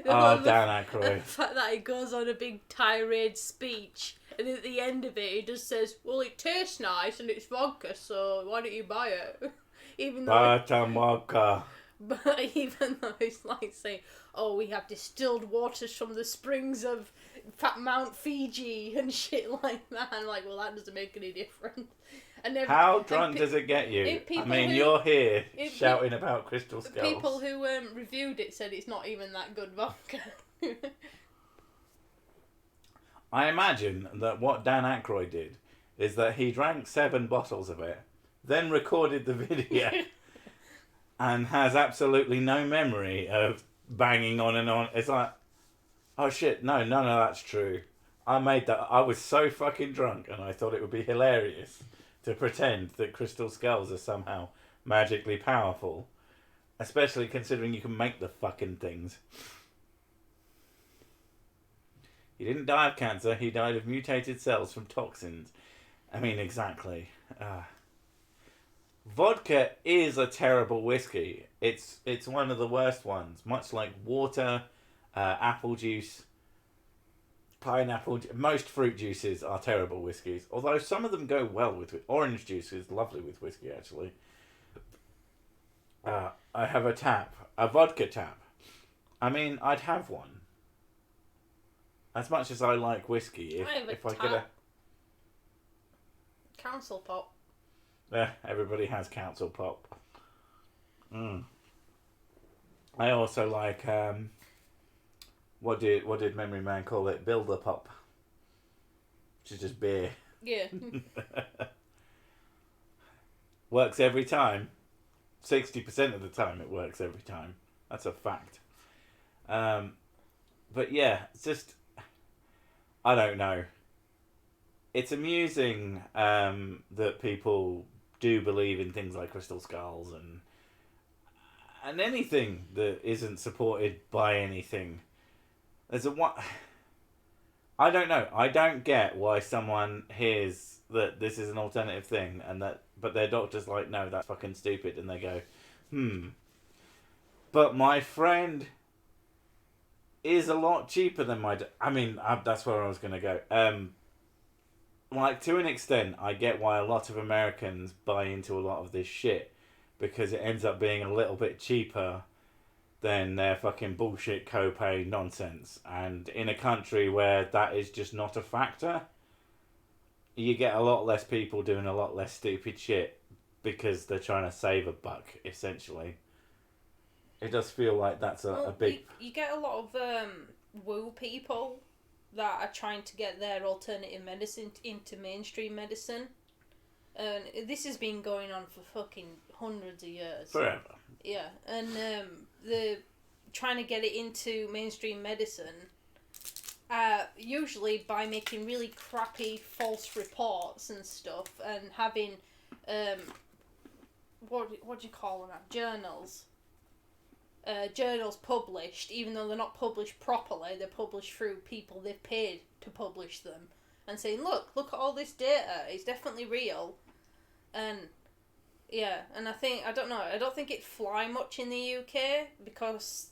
Oh, Dan Aykroyd. The fact that he goes on a big tirade speech, and at the end of it, he just says, "Well, it tastes nice and it's vodka, so why don't you buy it?" Even though, vodka. but even though it's like saying, "Oh, we have distilled waters from the springs of Mount Fiji and shit like that," I'm like, well, that doesn't make any difference. And how drunk does it get you? I mean, you're here shouting about Crystal Skulls. People who reviewed it said it's not even that good vodka. I imagine that what Dan Aykroyd did is that he drank 7 bottles of it, then recorded the video, and has absolutely no memory of banging on and on. It's like, oh shit, no, none of that's true. I made that. I was so fucking drunk, and I thought it would be hilarious to pretend that crystal skulls are somehow magically powerful. Especially considering you can make the fucking things. He didn't die of cancer, he died of mutated cells from toxins. I mean, exactly. Vodka is a terrible whiskey. It's one of the worst ones. Much like water, apple juice, pineapple, most fruit juices are terrible whiskies. Although some of them go well with it. Orange juice is lovely with whiskey, actually. I have a vodka tap. I mean, I'd have one. As much as I like whiskey, if I could. Council pop. Yeah, everybody has council pop. I also like what did Memory Man call it? Builder pop. Which is just beer. Yeah. Works every time. 60% of the time it works every time. That's a fact. But yeah, it's just, I don't know. It's amusing that people do believe in things like crystal skulls and anything that isn't supported by anything. There's I don't know. I don't get why someone hears that this is an alternative thing but their doctor's like, no, that's fucking stupid, and they go, but my friend is a lot cheaper than that's where I was going to go. Like, to an extent, I get why a lot of Americans buy into a lot of this shit, because it ends up being a little bit cheaper than their fucking bullshit copay nonsense. And in a country where that is just not a factor, you get a lot less people doing a lot less stupid shit because they're trying to save a buck, essentially. It does feel like that's a big... You get a lot of woo people that are trying to get their alternative medicine into mainstream medicine. And this has been going on for fucking hundreds of years. Forever. Yeah, and the trying to get it into mainstream medicine, usually by making really crappy false reports and stuff, and having what do you call them? Journals. Journals published, even though they're not published properly, they're published through people they've paid to publish them, and saying, look at all this data, it's definitely real. And yeah, and I don't think it fly much in the UK, because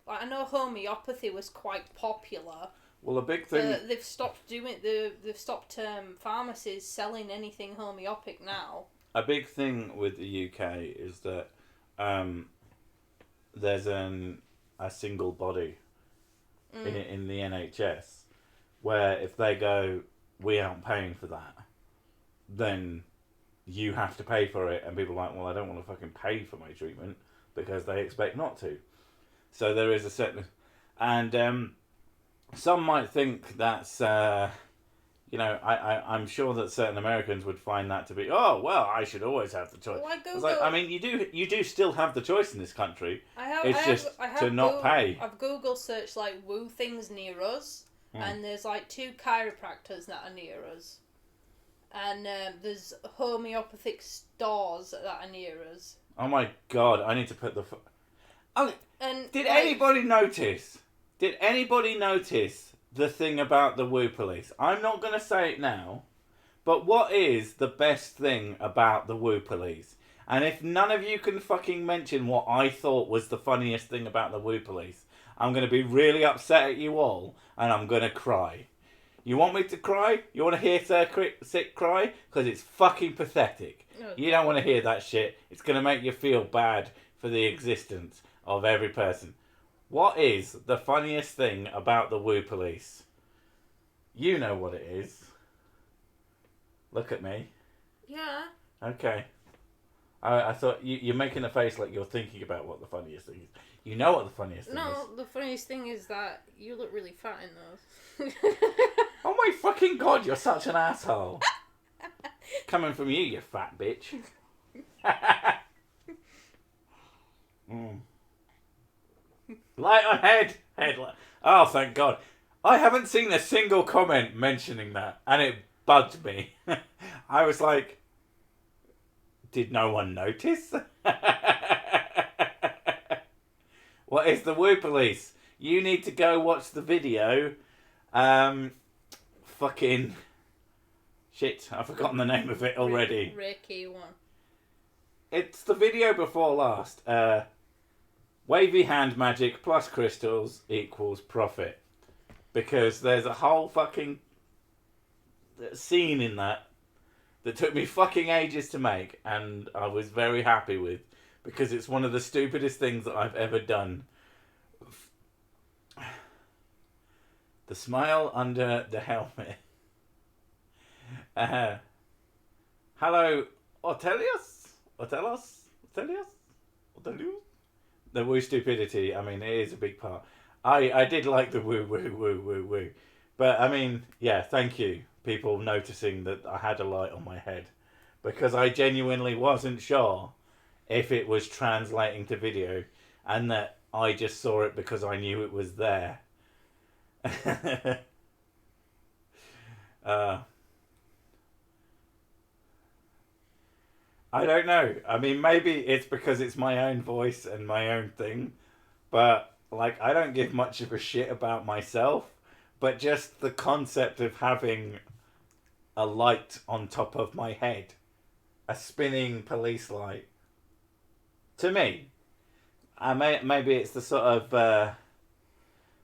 I know homeopathy was quite popular. Well, a big thing... They've stopped they've stopped pharmacies selling anything homeopathic now. A big thing with the UK is that there's a single body in the NHS, where if they go, we aren't paying for that, then you have to pay for it, and people are like, well, I don't want to fucking pay for my treatment, because they expect not to. So there is a certain... And some might think that's... I'm sure that certain Americans would find that to be, oh, well, I should always have the choice. Well, you do still have the choice in this country. It's just to not pay. I've Google searched, like, woo things near us, and there's, like, 2 chiropractors that are near us. And there's homeopathic stores that are near us. Oh my god, I need to put the... And Did anybody notice the thing about the Woo Police? I'm not going to say it now, but what is the best thing about the Woo Police? And if none of you can fucking mention what I thought was the funniest thing about the Woo Police, I'm going to be really upset at you all, and I'm going to cry. You want me to cry? You want to hear Sir Sick cry? Because it's fucking pathetic. Okay. You don't want to hear that shit. It's going to make you feel bad for the existence of every person. What is the funniest thing about the Woo Police? You know what it is. Look at me. Yeah. Okay. I thought you're making a face like you're thinking about what the funniest thing is. You know what the funniest thing is. No, the funniest thing is that you look really fat in those. Oh my fucking god, you're such an asshole. Coming from you, you fat bitch. Light on head. Oh, thank god. I haven't seen a single comment mentioning that, and it bugged me. I was like, did no one notice? What is the Woo Police? You need to go watch the video. Fucking shit, I've forgotten the name of it already. Reiki one. It's the video before last. Wavy hand magic plus crystals equals profit. Because there's a whole fucking scene in that took me fucking ages to make, and I was very happy with, because it's one of the stupidest things that I've ever done. The smile under the helmet. Hello, Ortelius? The woo stupidity, I mean, it is a big part. I did like the woo. But, I mean, yeah, thank you, people noticing that I had a light on my head. Because I genuinely wasn't sure if it was translating to video, and that I just saw it because I knew it was there. I don't know. I mean, maybe it's because it's my own voice and my own thing, but like, I don't give much of a shit about myself, but just the concept of having a light on top of my head, a spinning police light, to me, maybe it's the sort of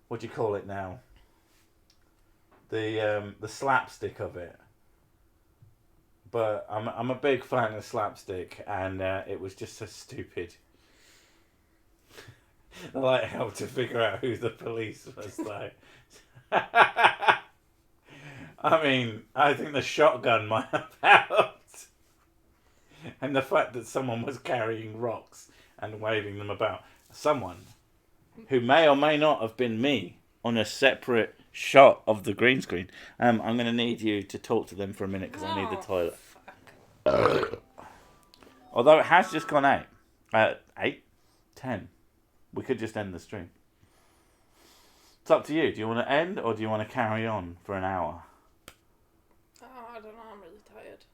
what do you call it now? The slapstick of it. But I'm a big fan of slapstick, and it was just so stupid. Like, how to figure out who the police was, like. I mean, I think the shotgun might have helped. And the fact that someone was carrying rocks and waving them about. Someone who may or may not have been me on a separate shot of the green screen. I'm going to need you to talk to them for a minute because I need the toilet. Although it has just gone 8. 8? 10. We could just end the stream. It's up to you. Do you want to end, or do you want to carry on for an hour? Oh, I don't know. I'm really tired.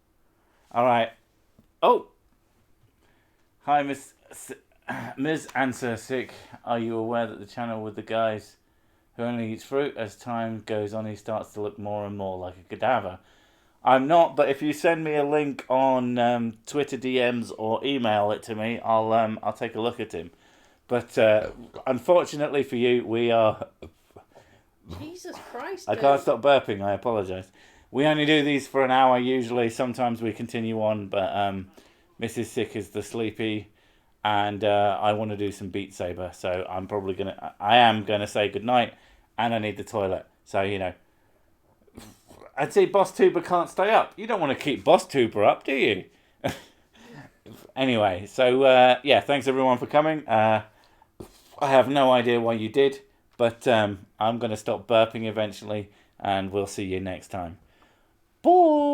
Alright. Oh! Hi, Ms. Answer Sick. Are you aware that the channel with the guys who only eats fruit, as time goes on, he starts to look more and more like a cadaver? I'm not, but if you send me a link on Twitter DMs or email it to me, I'll take a look at him. But unfortunately for you, we are... Jesus Christ, I can't stop burping, I apologise. We only do these for an hour usually. Sometimes we continue on, but Mrs. Sick is the sleepy, and I want to do some Beat Saber, so I am gonna say goodnight, and I need the toilet. So, you know, I'd say Boss Tuber can't stay up. You don't want to keep Boss Tuber up, do you? Anyway, so yeah, thanks everyone for coming. I have no idea why you did, but I'm going to stop burping eventually, and we'll see you next time. Bye!